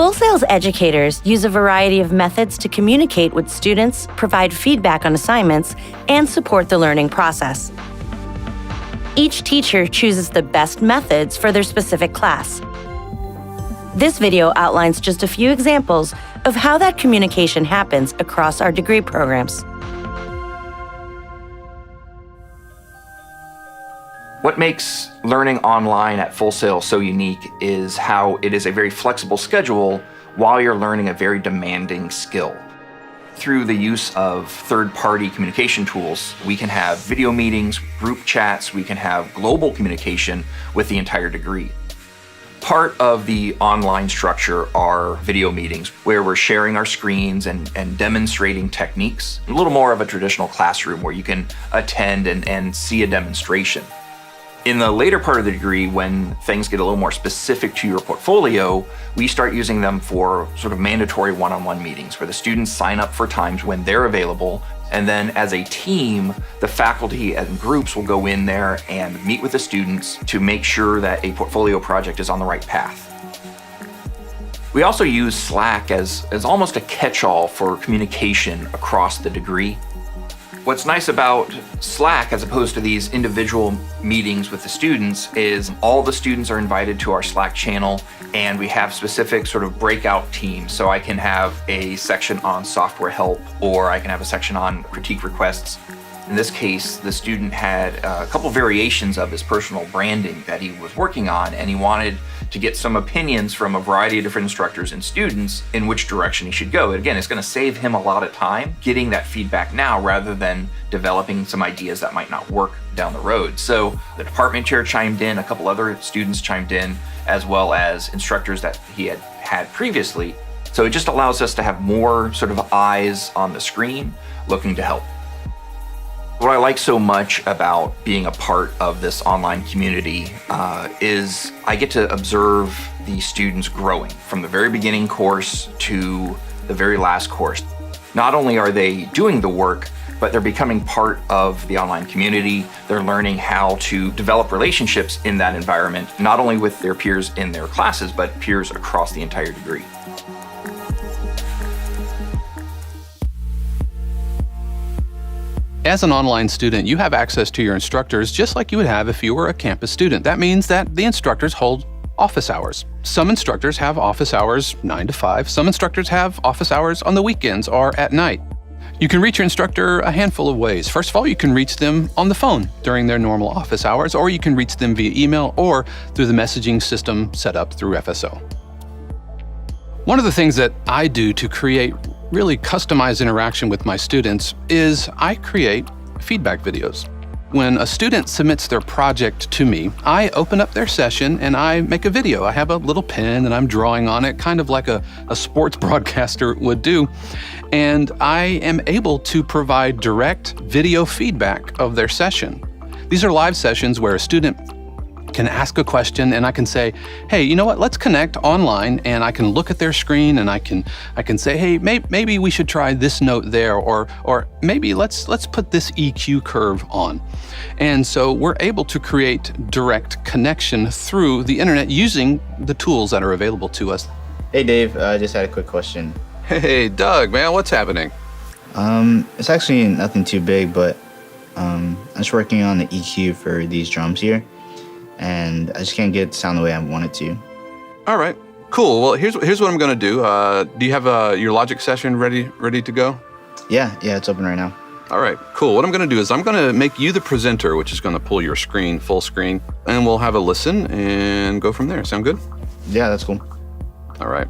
Full Sail's educators use a variety of methods to communicate with students, provide feedback on assignments, and support the learning process. Each teacher chooses the best methods for their specific class. This video outlines just a few examples of how that communication happens across our degree programs. What makes learning online at Full Sail so unique is how it is a very flexible schedule while you're learning a very demanding skill. Through the use of third-party communication tools, we can have video meetings, group chats, we can have global communication with the entire degree. Part of the online structure are video meetings where we're sharing our screens and demonstrating techniques. A little more of a traditional classroom where you can attend and see a demonstration. In the later part of the degree, when things get a little more specific to your portfolio, we start using them for sort of mandatory one-on-one meetings where the students sign up for times when they're available. And then as a team, the faculty and groups will go in there and meet with the students to make sure that a portfolio project is on the right path. We also use Slack as almost a catch-all for communication across the degree. What's nice about Slack, as opposed to these individual meetings with the students, is all the students are invited to our Slack channel, and we have specific sort of breakout teams. So I can have a section on software help, or I can have a section on critique requests. In this case, the student had a couple variations of his personal branding that he was working on, and he wanted to get some opinions from a variety of different instructors and students in which direction he should go. And again, it's going to save him a lot of time getting that feedback now rather than developing some ideas that might not work down the road. So the department chair chimed in, a couple other students chimed in, as well as instructors that he had previously. So it just allows us to have more sort of eyes on the screen looking to help. What I like so much about being a part of this online community is I get to observe the students growing from the very beginning course to the very last course. Not only are they doing the work, but they're becoming part of the online community. They're learning how to develop relationships in that environment, not only with their peers in their classes, but peers across the entire degree. As an online student, you have access to your instructors just like you would have if you were a campus student. That means that the instructors hold office hours. Some instructors have office hours 9 to 5. Some instructors have office hours on the weekends or at night. You can reach your instructor a handful of ways. First of all, you can reach them on the phone during their normal office hours, or you can reach them via email or through the messaging system set up through FSO. One of the things that I do to create really customized interaction with my students is I create feedback videos. When a student submits their project to me, I open up their session and I make a video. I have a little pen and I'm drawing on it, kind of like a sports broadcaster would do. And I am able to provide direct video feedback of their session. These are live sessions where a student can ask a question and I can say, hey, you know what, let's connect online, and I can look at their screen and I can say, hey, maybe we should try this note there, or maybe let's put this EQ curve on. And so we're able to create direct connection through the internet using the tools that are available to us. Hey Dave, I just had a quick question. Hey Doug, man, what's happening? It's actually nothing too big, but I'm just working on the EQ for these drums here, and I just can't get it to sound the way I want it to. All right, cool. Well, here's what I'm gonna do. Do you have your Logic session ready to go? Yeah, it's open right now. All right, cool. What I'm gonna do is I'm gonna make you the presenter, which is gonna pull your screen full screen, and we'll have a listen and go from there. Sound good? Yeah, that's cool. All right.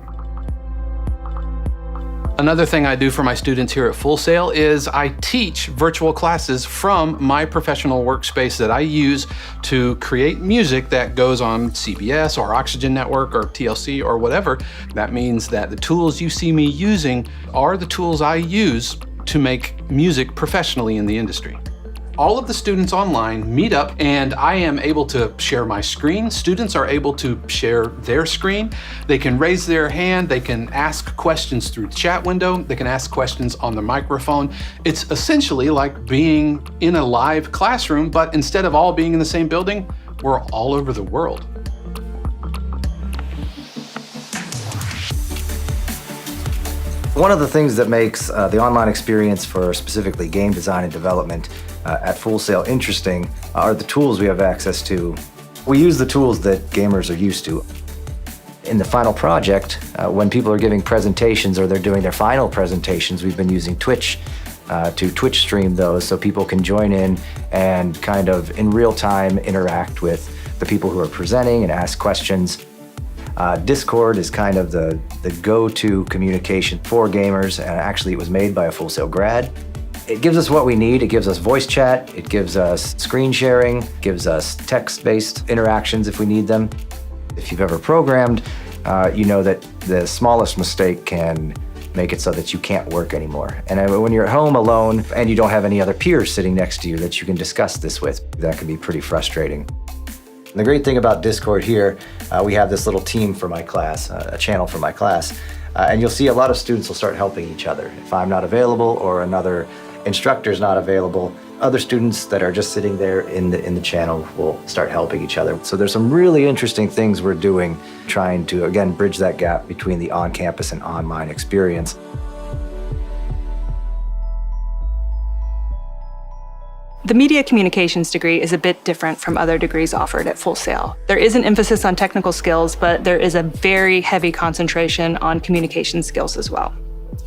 Another thing I do for my students here at Full Sail is I teach virtual classes from my professional workspace that I use to create music that goes on CBS or Oxygen Network or TLC or whatever. That means that the tools you see me using are the tools I use to make music professionally in the industry. All of the students online meet up and I am able to share my screen. Students are able to share their screen. They can raise their hand. They can ask questions through the chat window. They can ask questions on the microphone. It's essentially like being in a live classroom, but instead of all being in the same building, we're all over the world. One of the things that makes the online experience for specifically game design and development at Full Sail interesting are the tools we have access to. We use the tools that gamers are used to. In the final project, when people are giving presentations or they're doing their final presentations, we've been using Twitch to Twitch stream those so people can join in and kind of in real time interact with the people who are presenting and ask questions. Discord is kind of the go-to communication for gamers, and actually it was made by a Full Sail grad. It gives us what we need. It gives us voice chat, it gives us screen sharing, gives us text-based interactions if we need them. If you've ever programmed, you know that the smallest mistake can make it so that you can't work anymore. And when you're at home alone and you don't have any other peers sitting next to you that you can discuss this with, that can be pretty frustrating. And the great thing about Discord here, we have this little team for my class, a channel for my class, and you'll see a lot of students will start helping each other. If I'm not available or another instructor's not available, other students that are just sitting there in the channel will start helping each other. So there's some really interesting things we're doing, trying to, again, bridge that gap between the on-campus and online experience. The media communications degree is a bit different from other degrees offered at Full Sail. There is an emphasis on technical skills, but there is a very heavy concentration on communication skills as well.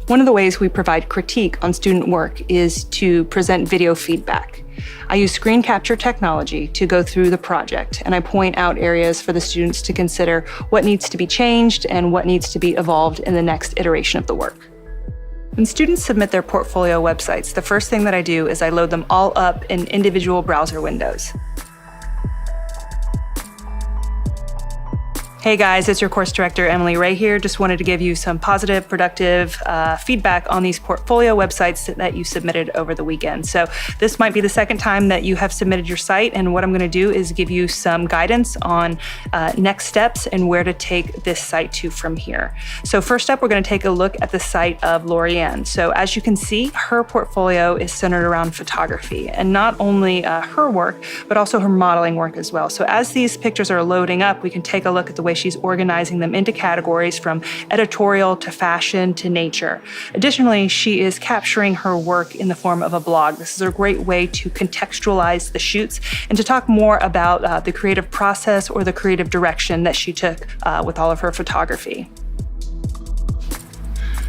One of the ways we provide critique on student work is to present video feedback. I use screen capture technology to go through the project, and I point out areas for the students to consider what needs to be changed and what needs to be evolved in the next iteration of the work. When students submit their portfolio websites, the first thing that I do is I load them all up in individual browser windows. Hey guys, it's your course director, Emily Ray here. Just wanted to give you some positive, productive feedback on these portfolio websites that you submitted over the weekend. So this might be the second time that you have submitted your site, and what I'm gonna do is give you some guidance on next steps and where to take this site to from here. So first up, we're gonna take a look at the site of Lorianne. So as you can see, her portfolio is centered around photography, and not only her work, but also her modeling work as well. So as these pictures are loading up, we can take a look at the way she's organizing them into categories from editorial to fashion to nature. Additionally, she is capturing her work in the form of a blog. This is a great way to contextualize the shoots and to talk more about the creative process or the creative direction that she took with all of her photography.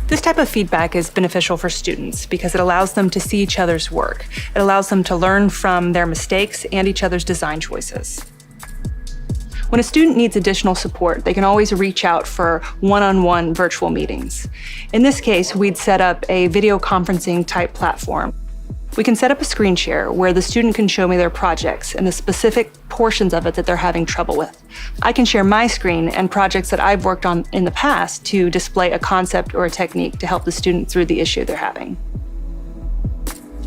This type of feedback is beneficial for students because it allows them to see each other's work. It allows them to learn from their mistakes and each other's design choices. When a student needs additional support, they can always reach out for one-on-one virtual meetings. In this case, we'd set up a video conferencing type platform. We can set up a screen share where the student can show me their projects and the specific portions of it that they're having trouble with. I can share my screen and projects that I've worked on in the past to display a concept or a technique to help the student through the issue they're having.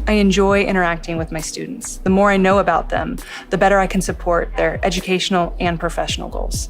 I enjoy interacting with my students. The more I know about them, the better I can support their educational and professional goals.